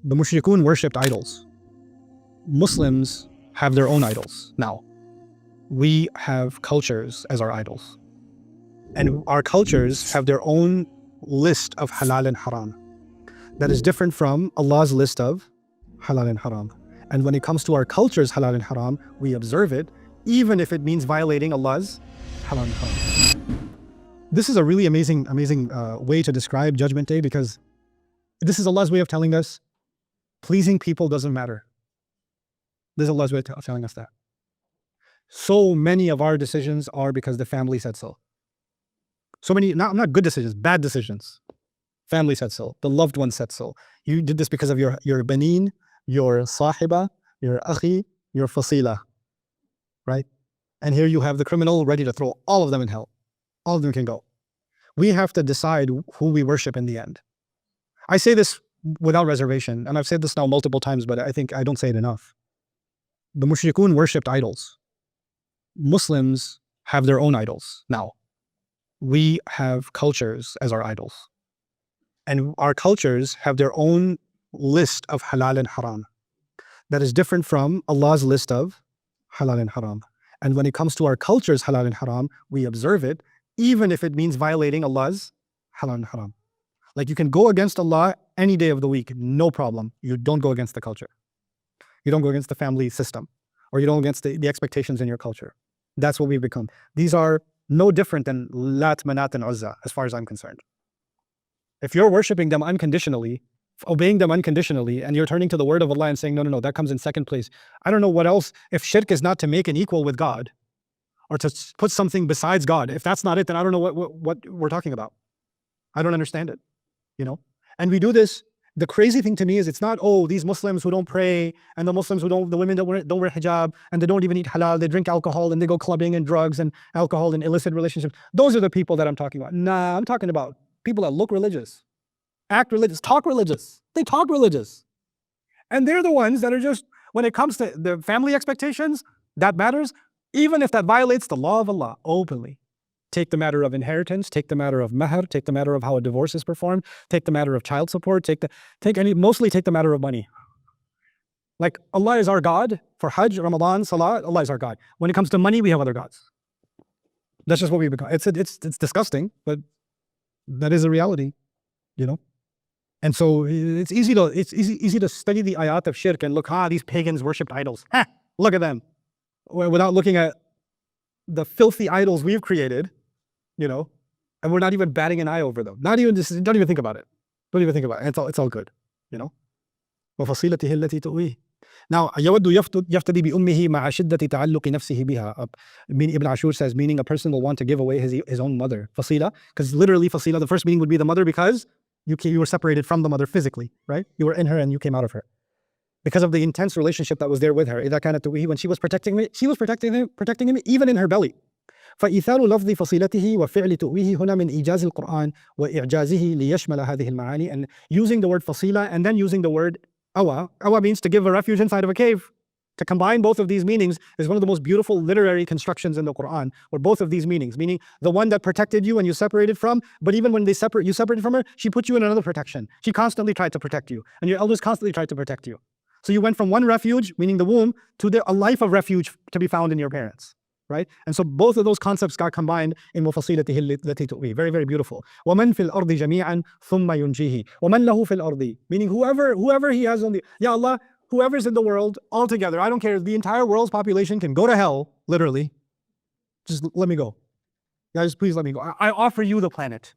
The mushrikun worshipped idols. Muslims have their own idols now. We have cultures as our idols. And our cultures have their own list of halal and haram that is different from Allah's list of halal and haram. And when it comes to our culture's halal and haram, we observe it, even if it means violating Allah's halal and haram. This is a really amazing way to describe Judgment Day, because this is Allah's way of telling us pleasing people doesn't matter. This is Allah's way of telling us that. So many of our decisions are because the family said so. So many, not good decisions, bad decisions. Family said so. The loved one said so. You did this because of your baneen, your sahiba, your akhi, your fasila, right? And here you have the criminal ready to throw all of them in hell. All of them can go. We have to decide who we worship in the end. I say this without reservation, and I've said this now multiple times, but I think I don't say it enough. The mushrikun worshipped idols. Muslims have their own idols now. We have cultures as our idols. And our cultures have their own list of halal and haram that is different from Allah's list of halal and haram. And when it comes to our culture's halal and haram, we observe it, even if it means violating Allah's halal and haram. Like, you can go against Allah any day of the week, no problem. You don't go against the culture. You don't go against the family system, or you don't go against the expectations in your culture. That's what we've become. These are no different than Lat, Manat, and Uzza, as far as I'm concerned. If you're worshiping them unconditionally, obeying them unconditionally, and you're turning to the word of Allah and saying, no, that comes in second place. I don't know what else. If shirk is not to make an equal with God, or to put something besides God, if that's not it, then I don't know what we're talking about. I don't understand it, you know? And we do this. The crazy thing to me is, it's not, oh, these Muslims who don't pray, and the Muslims the women don't wear hijab, and they don't even eat halal, they drink alcohol, and they go clubbing and drugs and alcohol and illicit relationships. Those are the people that I'm talking about. Nah, I'm talking about people that look religious, act religious, talk religious. They talk religious. And they're the ones that are just, when it comes to the family expectations, that matters, even if that violates the law of Allah openly. Take the matter of inheritance, take the matter of mahar, take the matter of how a divorce is performed, take the matter of child support, mostly take the matter of money. Like, Allah is our God for Hajj, Ramadan, Salah. Allah is our God. When it comes to money, we have other gods. That's just what we become. It's disgusting, but that is a reality, you know. And so it's easy to study the ayat of shirk and look, these pagans worshipped idols. Look at them, without looking at the filthy idols we've created. You know, and we're not even batting an eye over them. Don't even think about it. Don't even think about it. It's all good, you know. وَفَصِيلَتِهِ الَّتِي تُؤْوِيهِ. Now, يَوَدُّ يَفْتَدِي بِأُمِّهِ مَعَ شِدَّةِ تَعَلُّقِ نَفْسِهِ بِهَا. Ibn Ashur says, meaning a person will want to give away his own mother. Fasila, because literally fasila, the first meaning would be the mother, because you were separated from the mother physically, right? You were in her and you came out of her. Because of the intense relationship that was there with her. إِذَا كَانَتْ تُؤْوِيهِ, when she was protecting him even in her belly. فإيثار لفظ فصيلته وفعل تؤويه هنا من إيجاز القرآن وإعجازه ليشمل هذه المعاني. And using the word fasila and then using the word awa. Awa means to give a refuge inside of a cave. To combine both of these meanings is one of the most beautiful literary constructions in the Quran, where both of these meanings, meaning the one that protected you and you separated from, but even when you separated from her, she put you in another protection. She constantly tried to protect you, and your elders constantly tried to protect you. So you went from one refuge, meaning the womb, to a life of refuge to be found in your parents. Right? And so both of those concepts got combined in وَفَصِيلَتِهِ الَّتِي تُؤْوِيهِ. Very, very beautiful. وَمَنْ فِي الْأَرْضِ جَمِيعًا ثُمَّ يُنْجِيهِ وَمَنْ لَهُ فِي الْأَرْضِ. Meaning whoever he has on the, Ya Allah, whoever's in the world altogether, I don't care, the entire world's population can go to hell, literally. Just let me go. Guys, please let me go. I offer you the planet.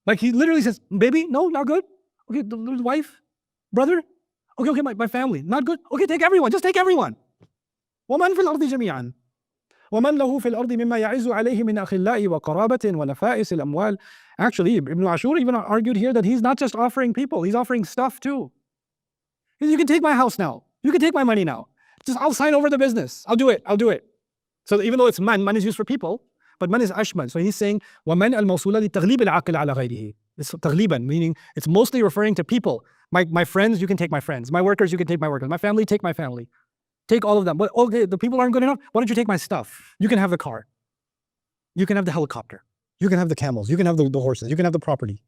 Like, he literally says, baby, no, not good. Okay, the wife, brother, okay, my family, not good. Okay, take everyone, just take everyone. ومن في الأرض جميعا ومن له في الأرض مما يعز عليه من أخلاء وقرابة ونفائس الأموال. Actually, Ibn Ashur even argued here that he's not just offering people, he's offering stuff too. You can take my house now. You can take my money now. I'll sign over the business. I'll do it. So even though it's man is used for people, but man is ashman. So he's saying ومن الموصولة لتغليب العقل على غيره. It's تغليبا, meaning it's mostly referring to people. My friends, you can take my friends. My workers, you can take my workers. My family, take my family. Take all of them. But okay, the people aren't good enough. Why don't you take my stuff? You can have the car. You can have the helicopter. You can have the camels. You can have the horses. You can have the property.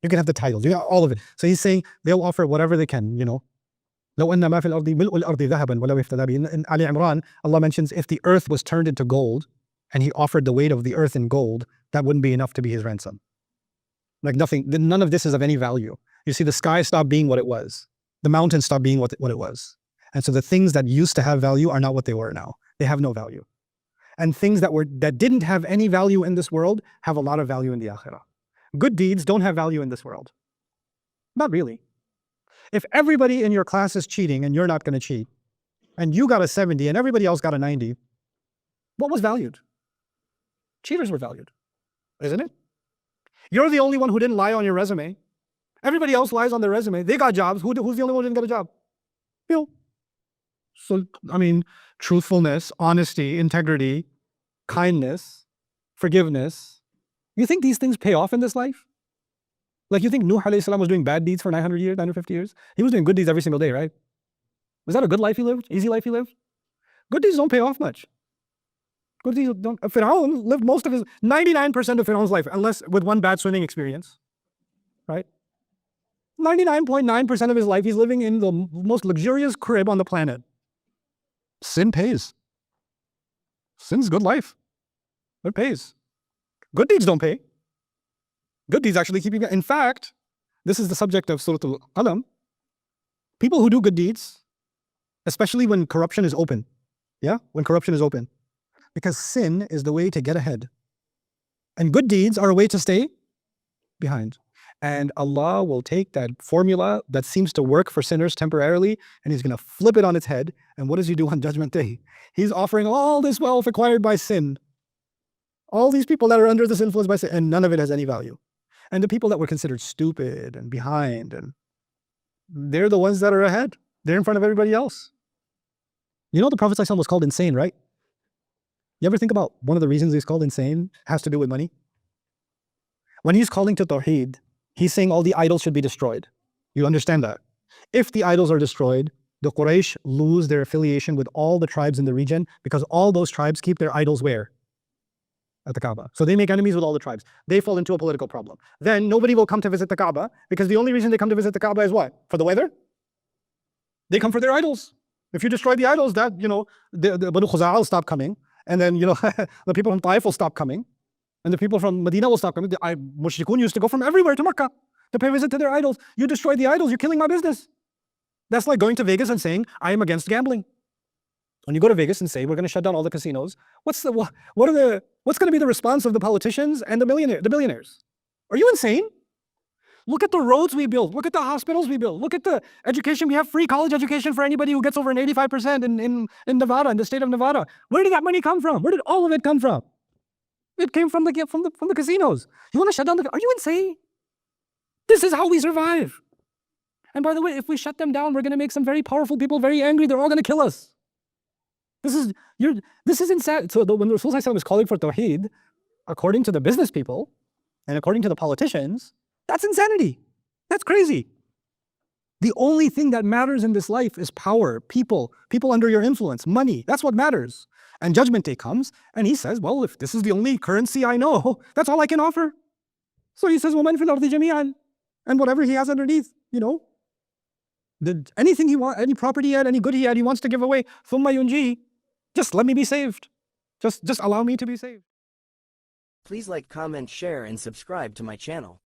You can have the titles, you got all of it. So he's saying they'll offer whatever they can, you know. لو أن ما في الأرض ملء الأرض ذهبا ولو افتدى به. In Ali Imran, Allah mentions if the earth was turned into gold and he offered the weight of the earth in gold, that wouldn't be enough to be his ransom. Like nothing, none of this is of any value. You see, the sky stopped being what it was. The mountains stopped being what it was. And so the things that used to have value are not what they were now. They have no value. And things that didn't have any value in this world have a lot of value in the akhirah. Good deeds don't have value in this world. Not really. If everybody in your class is cheating and you're not going to cheat, and you got a 70 and everybody else got a 90, what was valued? Cheaters were valued, isn't it? You're the only one who didn't lie on your resume. Everybody else lies on their resume. They got jobs. Who's the only one who didn't get a job? You. So, I mean, truthfulness, honesty, integrity, kindness, forgiveness. You think these things pay off in this life? Like you think Nuh alayhi salam was doing bad deeds for 900 years, 950 years? He was doing good deeds every single day, right? Was that a good life he lived? Easy life he lived? Good deeds don't pay off much. Good deeds don't. Fir'aun lived most of his, 99% of Fir'aun's life, unless with one bad swimming experience, right? 99.9% of his life, he's living in the most luxurious crib on the planet. Sin pays. Sin's good life. It pays. Good deeds don't pay. Good deeds actually keep you. In fact, this is the subject of Surah Al-Qalam. People who do good deeds, especially when corruption is open, when corruption is open, because sin is the way to get ahead, and good deeds are a way to stay behind. And Allah will take that formula that seems to work for sinners temporarily, and He's going to flip it on its head. And what does He do on Judgment Day? He's offering all this wealth acquired by sin, all these people that are under this influence by sin, and none of it has any value. And the people that were considered stupid and behind, and they're the ones that are ahead. They're in front of everybody else. You know the Prophet ﷺ was called insane, right? You ever think about one of the reasons he's called insane has to do with money? When he's calling to Tawheed, he's saying all the idols should be destroyed. You understand that? If the idols are destroyed, the Quraysh lose their affiliation with all the tribes in the region, because all those tribes keep their idols where? At the Kaaba. So they make enemies with all the tribes. They fall into a political problem. Then nobody will come to visit the Kaaba, because the only reason they come to visit the Kaaba is what? For the weather? They come for their idols. If you destroy the idols, that, the Banu Khuza'ah will stop coming. And then, the people from Taif will stop coming. And the people from Medina will stop coming. The Mushrikun used to go from everywhere to Makkah to pay visit to their idols. You destroy the idols, you're killing my business. That's like going to Vegas and saying, I am against gambling. When you go to Vegas and say, we're going to shut down all the casinos, what's going to be the response of the politicians and the billionaires? Are you insane? Look at the roads we build. Look at the hospitals we build. Look at the education. We have free college education for anybody who gets over an 85% in Nevada, in the state of Nevada. Where did that money come from? Where did all of it come from? It came from the casinos. You want to shut down are you insane? This is how we survive. And by the way, if we shut them down, we're going to make some very powerful people very angry. They're all going to kill us. This is insane. So when the Rasul ﷺ is calling for Tawheed, according to the business people and according to the politicians, that's insanity. That's crazy. The only thing that matters in this life is power, people under your influence, money. That's what matters. And Judgment Day comes, and he says, well, if this is the only currency I know, that's all I can offer. So he says, وَمَنْ فِي الْأَرْضِ جَمِيعًا, and whatever he has underneath, anything he wants, any property he had, any good he had, he wants to give away. ثُمَّ يُنْجِي, just let me be saved. Just allow me to be saved. Please like, comment, share, and subscribe to my channel.